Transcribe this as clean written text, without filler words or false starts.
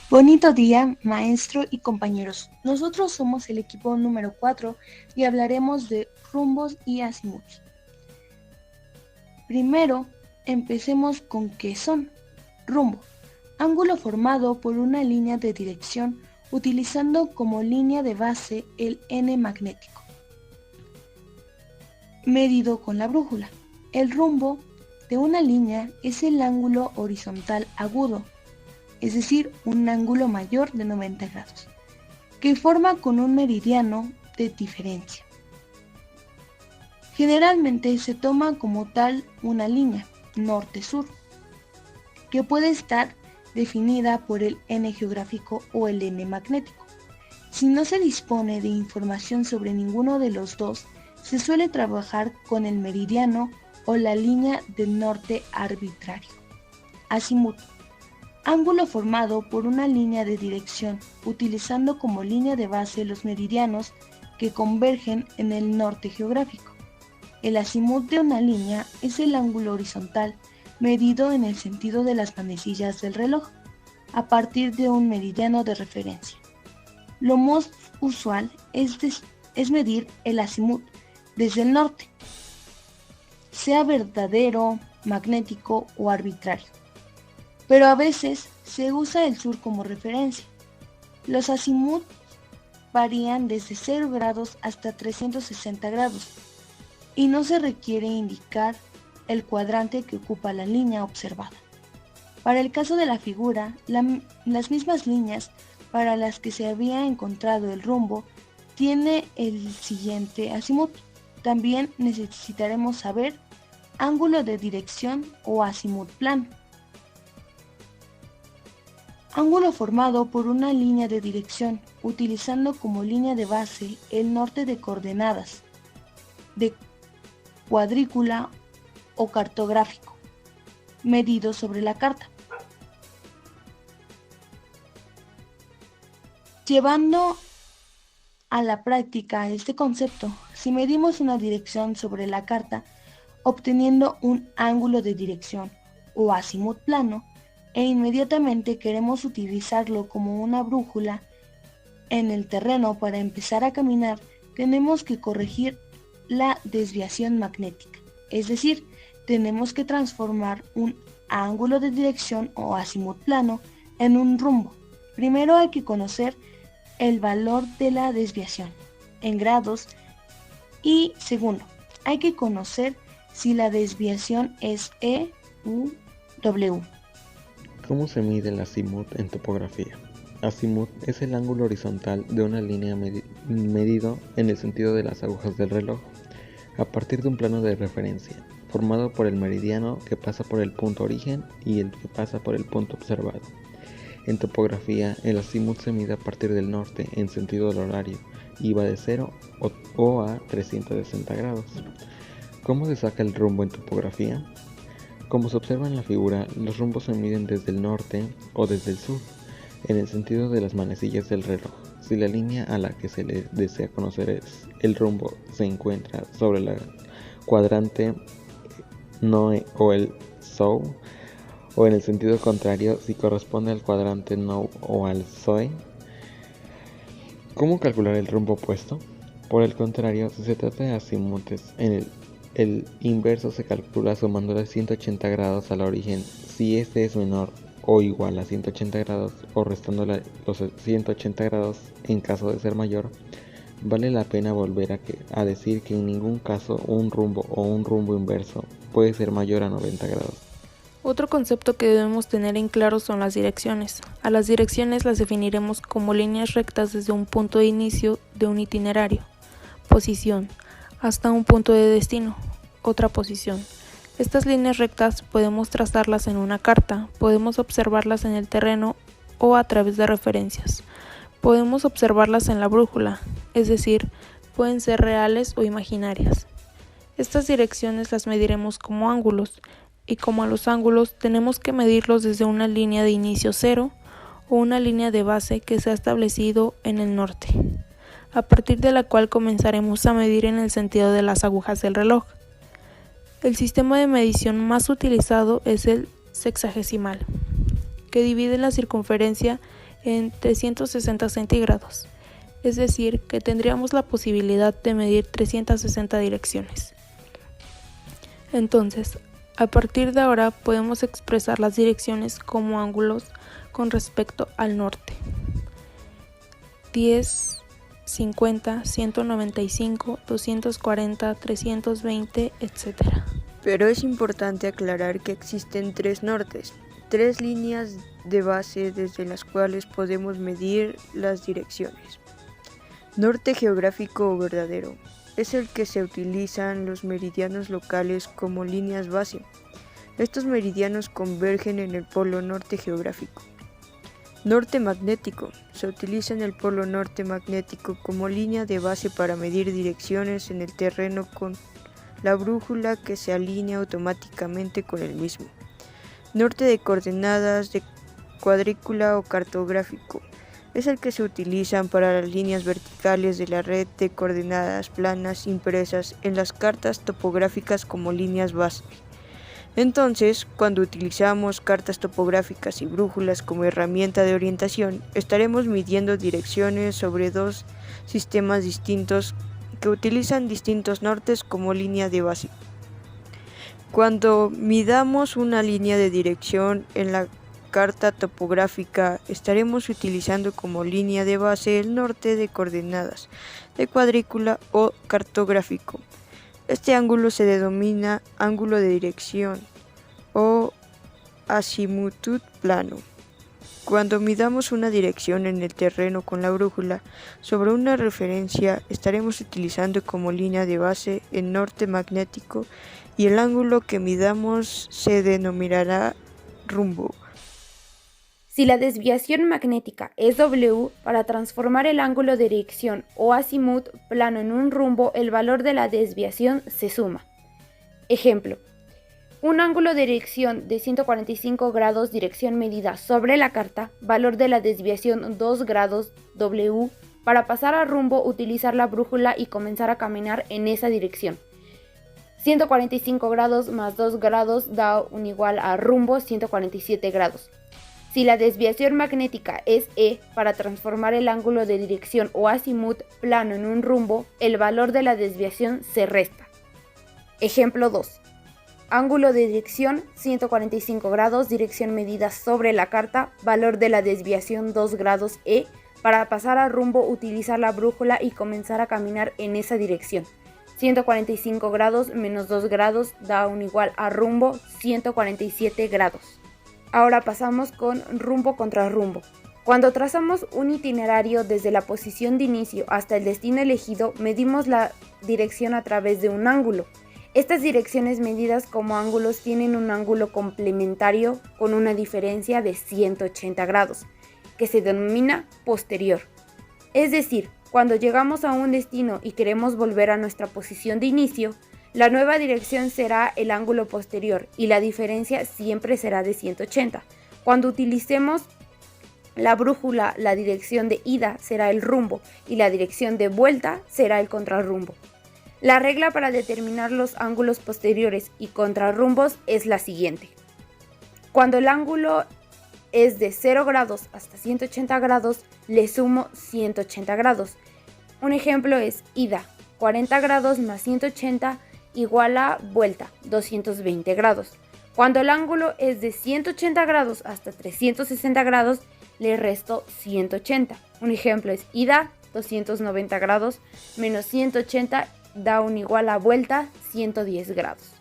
Bonito día, maestro y compañeros. Nosotros somos el equipo número 4 y hablaremos de rumbos y azimuts. Primero, empecemos con qué son. Rumbo: ángulo formado por una línea de dirección utilizando como línea de base el N magnético, medido con la brújula. El rumbo de una línea es el ángulo horizontal agudo, es decir, un ángulo mayor de 90 grados, que forma con un meridiano de diferencia. Generalmente se toma como tal una línea norte-sur, que puede estar definida por el N geográfico o el N magnético. Si no se dispone de información sobre ninguno de los dos, se suele trabajar con el meridiano o la línea de norte arbitrario. Azimut: ángulo formado por una línea de dirección utilizando como línea de base los meridianos que convergen en el norte geográfico. El azimut de una línea es el ángulo horizontal medido en el sentido de las manecillas del reloj, a partir de un meridiano de referencia. Lo más usual es medir el azimut desde el norte, sea verdadero, magnético o arbitrario, pero a veces se usa el sur como referencia. Los azimuts varían desde 0 grados hasta 360 grados y no se requiere indicar el cuadrante que ocupa la línea observada. Para el caso de la figura, las mismas líneas para las que se había encontrado el rumbo tiene el siguiente azimut. También necesitaremos saber ángulo de dirección o azimut plano. Ángulo formado por una línea de dirección utilizando como línea de base el norte de coordenadas, de cuadrícula o cartográfico, medido sobre la carta. Llevando a la práctica este concepto, si medimos una dirección sobre la carta, obteniendo un ángulo de dirección o azimut plano, e inmediatamente queremos utilizarlo como una brújula en el terreno para empezar a caminar, tenemos que corregir la desviación magnética, es decir, tenemos que transformar un ángulo de dirección o azimut plano en un rumbo. Primero hay que conocer el valor de la desviación en grados y segundo, hay que conocer si la desviación es E, U, W. ¿Cómo se mide el azimut en topografía? Azimut es el ángulo horizontal de una línea medido en el sentido de las agujas del reloj, a partir de un plano de referencia, formado por el meridiano que pasa por el punto origen y el que pasa por el punto observado. En topografía, el azimut se mide a partir del norte en sentido del horario y va de 0 o a 360 grados. ¿Cómo se saca el rumbo en topografía? Como se observa en la figura, los rumbos se miden desde el norte o desde el sur, en el sentido de las manecillas del reloj. Si la línea a la que se le desea conocer el rumbo se encuentra sobre el cuadrante NOE o el SOU, o en el sentido contrario si corresponde al cuadrante NOE o al SOE. ¿Cómo calcular el rumbo opuesto? Por el contrario, si se trata de azimutes, el inverso se calcula sumando los 180 grados al origen si este es menor o igual a 180 grados o restando los 180 grados en caso de ser mayor. Vale la pena volver a decir que en ningún caso un rumbo o un rumbo inverso puede ser mayor a 90 grados. Otro concepto que debemos tener en claro son las direcciones. A las direcciones las definiremos como líneas rectas desde un punto de inicio de un itinerario, posición, hasta un punto de destino, otra posición. Estas líneas rectas podemos trazarlas en una carta, podemos observarlas en el terreno o a través de referencias. Podemos observarlas en la brújula, es decir, pueden ser reales o imaginarias. Estas direcciones las mediremos como ángulos, y como a los ángulos tenemos que medirlos desde una línea de inicio 0 o una línea de base que se ha establecido en el norte, a partir de la cual comenzaremos a medir en el sentido de las agujas del reloj. El sistema de medición más utilizado es el sexagesimal, que divide la circunferencia en 360 centígrados, es decir, que tendríamos la posibilidad de medir 360 direcciones. Entonces, a partir de ahora podemos expresar las direcciones como ángulos con respecto al norte. 10, 50, 195, 240, 320, etc. Pero es importante aclarar que existen tres nortes, tres líneas de base desde las cuales podemos medir las direcciones. Norte geográfico o verdadero es el que se utilizan los meridianos locales como líneas base. Estos meridianos convergen en el polo norte geográfico. Norte magnético se utiliza en el polo norte magnético como línea de base para medir direcciones en el terreno con la brújula que se alinea automáticamente con el mismo. Norte de coordenadas de cuadrícula o cartográfico es el que se utilizan para las líneas verticales de la red de coordenadas planas impresas en las cartas topográficas como líneas base. Entonces, cuando utilizamos cartas topográficas y brújulas como herramienta de orientación, estaremos midiendo direcciones sobre dos sistemas distintos que utilizan distintos nortes como línea de base. Cuando midamos una línea de dirección en la carta topográfica, estaremos utilizando como línea de base el norte de coordenadas de cuadrícula o cartográfico. Este ángulo se denomina ángulo de dirección o azimutud plano. Cuando midamos una dirección en el terreno con la brújula sobre una referencia, estaremos utilizando como línea de base el norte magnético y el ángulo que midamos se denominará rumbo. Si la desviación magnética es W, para transformar el ángulo de dirección o azimut plano en un rumbo, el valor de la desviación se suma. Ejemplo: un ángulo de dirección de 145 grados dirección medida sobre la carta, valor de la desviación 2 grados W, para pasar a rumbo utilizar la brújula y comenzar a caminar en esa dirección. 145 grados más 2 grados da un igual a rumbo 147 grados. Si la desviación magnética es E, para transformar el ángulo de dirección o azimut plano en un rumbo, el valor de la desviación se resta. Ejemplo 2. Ángulo de dirección 145 grados, dirección medida sobre la carta, valor de la desviación 2 grados E, para pasar a rumbo utilizar la brújula y comenzar a caminar en esa dirección. 145 grados menos 2 grados da un igual a rumbo 147 grados. Ahora pasamos con rumbo contra rumbo. Cuando trazamos un itinerario desde la posición de inicio hasta el destino elegido, medimos la dirección a través de un ángulo. Estas direcciones medidas como ángulos tienen un ángulo complementario con una diferencia de 180 grados, que se denomina posterior. Es decir, cuando llegamos a un destino y queremos volver a nuestra posición de inicio, la nueva dirección será el ángulo posterior y la diferencia siempre será de 180. Cuando utilicemos la brújula, la dirección de ida será el rumbo y la dirección de vuelta será el contrarrumbo. La regla para determinar los ángulos posteriores y contrarrumbos es la siguiente. Cuando el ángulo es de 0 grados hasta 180 grados, le sumo 180 grados. Un ejemplo es ida, 40 grados más 180 igual a vuelta, 220 grados. Cuando el ángulo es de 180 grados hasta 360 grados, le resto 180. Un ejemplo es ida, 290 grados, menos 180 da un igual a vuelta, 110 grados.